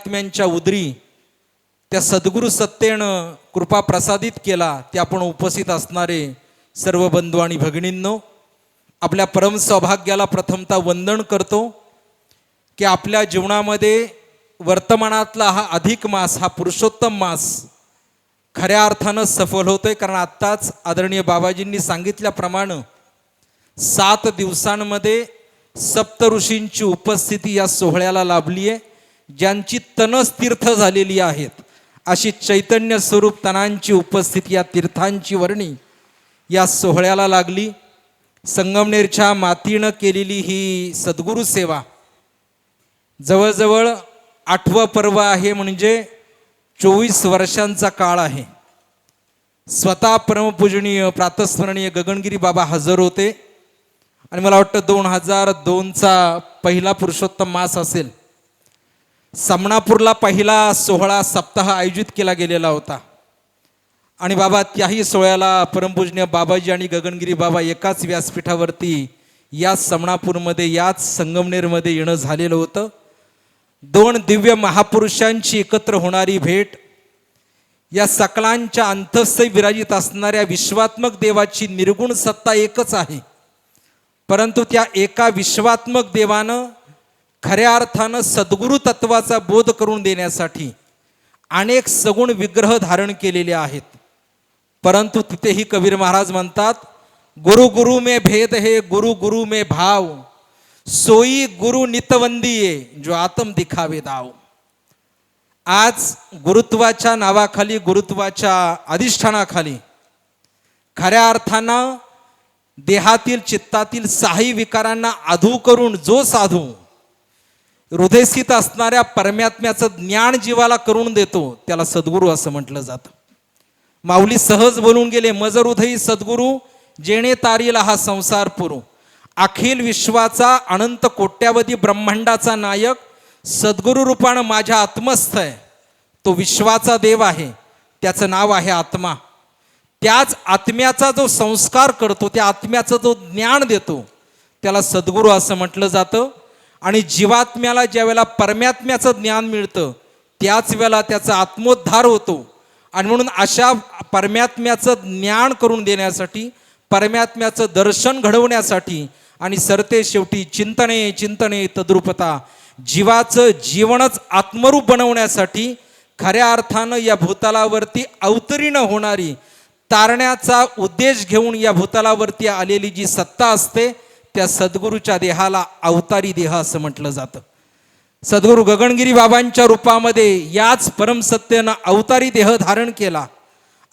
पुण्यात्म्यांच्या उदरी त्या सद्गुरू सत्तेनं कृपा प्रसादित केला. ते आपण उपस्थित असणारे सर्व बंधू आणि भगिनींनो, आपल्या परम सौभाग्याला प्रथमतः वंदन करतो की आपल्या जीवनामध्ये वर्तमानातला हा अधिक मास, हा पुरुषोत्तम मास खऱ्या अर्थानं सफल होतोय. कारण आत्ताच आदरणीय बाबाजींनी सांगितल्याप्रमाणे 7 दिवसांमध्ये सप्त ऋषींची उपस्थिती या सोहळ्याला लाभली आहे. ज्यांची तनस तीर्थ झालेली आहेत, अशी चैतन्य स्वरूप तनांची उपस्थिती या तीर्थांची वर्णी या सोहळ्याला लागली. संगमनेरच्या मातीनं केलेली ही सद्गुरू सेवा जवळजवळ 8वं पर्व आहे, म्हणजे 24 वर्षांचा काळ आहे. स्वतः परमपूजनीय प्रातस्मरणीय गगनगिरी बाबा हजर होते आणि मला वाटतं 2002चा पहिला पुरुषोत्तम मास असेल. समणापूरला पहिला सोहळा सप्ताह आयोजित केला गेलेला होता आणि बाबा त्याही सोहळ्याला परमपूजनीय बाबाजी आणि गगनगिरी बाबा एकाच व्यासपीठावरती याच समणापूरमध्ये, याच संगमनेरमध्ये येणं झालेलं होतं. 2 दिव्य महापुरुषांची एकत्र होणारी भेट, या सकलांच्या अंतस्थै विराजित असणाऱ्या विश्वात्मक देवाची निर्गुण सत्ता एकच आहे, परंतु त्या एका विश्वात्मक देवानं खऱ्या अर्थानं सद्गुरू तत्वाचा बोध करून देण्यासाठी अनेक सगुण विग्रह धारण केलेले आहेत. परंतु तिथेही कबीर महाराज म्हणतात, गुरु गुरु में भेद है, गुरु गुरु में भाव, सोई गुरु नितवंदिये जो आत्म दिखावे दाव. आज गुरुत्वाच्या नावाखाली, गुरुत्वाच्या अधिष्ठानाखाली खऱ्या अर्थानं देहातील चित्तातील 6 विकारांना अधू करून जो साधू हृदयस्थित असणाऱ्या परमात्म्याचं ज्ञान जीवाला करून देतो, त्याला सद्गुरू असं म्हटलं जातं. माऊली सहज बोलून गेले, मज हृदयी सद्गुरू जेणे तारीला हा संसार पुरू. अखिल विश्वाचा अनंत कोट्यावधी ब्रह्मांडाचा नायक सद्गुरू रूपानं माझ्या आत्मस्थ आहे. तो विश्वाचा देव आहे, त्याचं नाव आहे आत्मा. त्याच आत्म्याचा जो संस्कार करतो, त्या आत्म्याचं जो ज्ञान देतो, त्याला सद्गुरू असं म्हटलं जातं. आणि जीवात्म्याला ज्या वेळेला परमात्म्याचं ज्ञान मिळतं, त्याच वेळेला त्याचा आत्मोद्धार होतो. आणि म्हणून अशा परमात्म्याचं ज्ञान करून देण्यासाठी, परमात्म्याचं दर्शन घडवण्यासाठी आणि सरते शेवटी चिंतने चिंतने तद्रूपता, जीवाचं जीवनच आत्मरूप बनवण्यासाठी खऱ्या अर्थानं या भूतलावरती अवतरीण होणारी, तारण्याचा उद्देश घेऊन या भूतलावरती आलेली जी सत्ता असते, त्या सद्गुरूच्या देहाला अवतारी देह असं म्हटलं जातं. सद्गुरू गगनगिरी बाबांच्या रूपामध्ये याच परमसत्तेनं अवतारी देह धारण केला.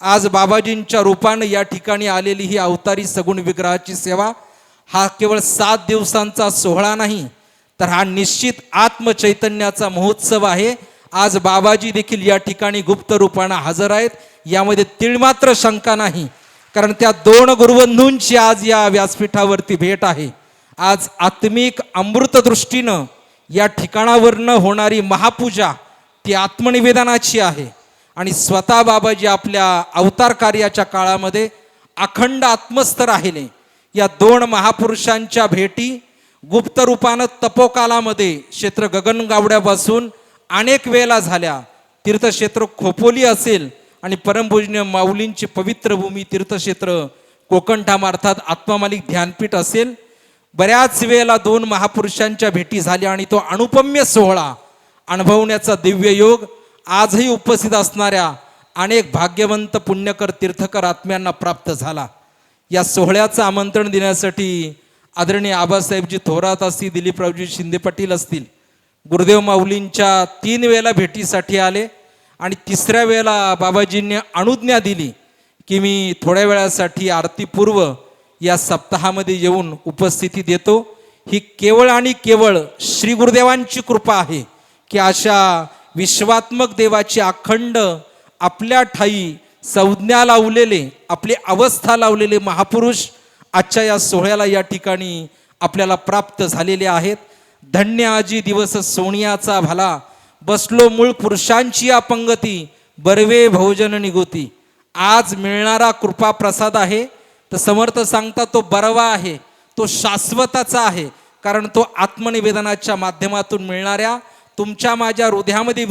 आज बाबाजींच्या रूपानं या ठिकाणी आलेली ही अवतारी सगुण विग्रहाची सेवा हा केवळ 7 दिवसांचा सोहळा नाही, तर हा निश्चित आत्मचैतन्याचा महोत्सव आहे. आज बाबाजी देखील या ठिकाणी गुप्त रूपानं हजर आहेत, यामध्ये तिळमात्र शंका नाही. कारण त्या 2 गुरुबंधूंची आज या व्यासपीठावरती भेट आहे. आज आत्मिक अमृत दृष्टीनं या ठिकाणावरनं होणारी महापूजा ती आत्मनिवेदनाची आहे. आणि स्वतः बाबाजी आपल्या अवतार कार्याच्या काळामध्ये अखंड आत्मस्थ राहिले. या 2 महापुरुषांच्या भेटी गुप्त रूपानं तपोकालामध्ये क्षेत्र गगनगावड्यापासून अनेक वेळेला झाल्या. तीर्थक्षेत्र खोपोली असेल आणि परमपूजनीय माऊलींची पवित्र भूमी तीर्थक्षेत्र कोकणठाम अर्थात आत्मामालिक ध्यानपीठ असेल. बऱ्याच वेळेला 2 महापुरुषांच्या भेटी झाल्या आणि तो अनुपम्य सोहळा अनुभवण्याचा दिव्य योग आजही उपस्थित असणाऱ्या अनेक भाग्यवंत पुण्यकर तीर्थकर आत्म्यांना प्राप्त झाला. या सोहळ्याचं आमंत्रण देण्यासाठी आदरणीय आबासाहेबजी थोरात असतील, दिलीपरावजी शिंदे पाटील असतील, गुरुदेव माऊलींच्या 3 वेळेला भेटीसाठी आले. आणि 3ऱ्या वेळेला बाबाजींनी अनुज्ञा दिली की मी थोड्या वेळासाठी आरतीपूर्व या सप्ताहामध्ये येऊन उपस्थिती देतो. ही केवळ आणि केवळ श्री गुरुदेवांची कृपा आहे की अशा विश्वात्मक देवाची अखंड आपल्या ठाई संज्ञा लावलेले, आपली अवस्था लावलेले महापुरुष आजच्या या सोहळ्याला या ठिकाणी आपल्याला प्राप्त झालेले आहेत. धन्य आजी दिवस सोनियाचा भला, बसलो मूळ पुरुषांची अपंगती, बरवे भोजन निगोती. आज मिळणारा कृपा प्रसाद आहे तर समर्थ सांगता तो बरवा आहे, तो शाश्वताचा आहे. कारण तो आत्मनिवेदनाच्या माध्यमातून मिळणाऱ्या तुमच्या माझ्या हृदयामध्ये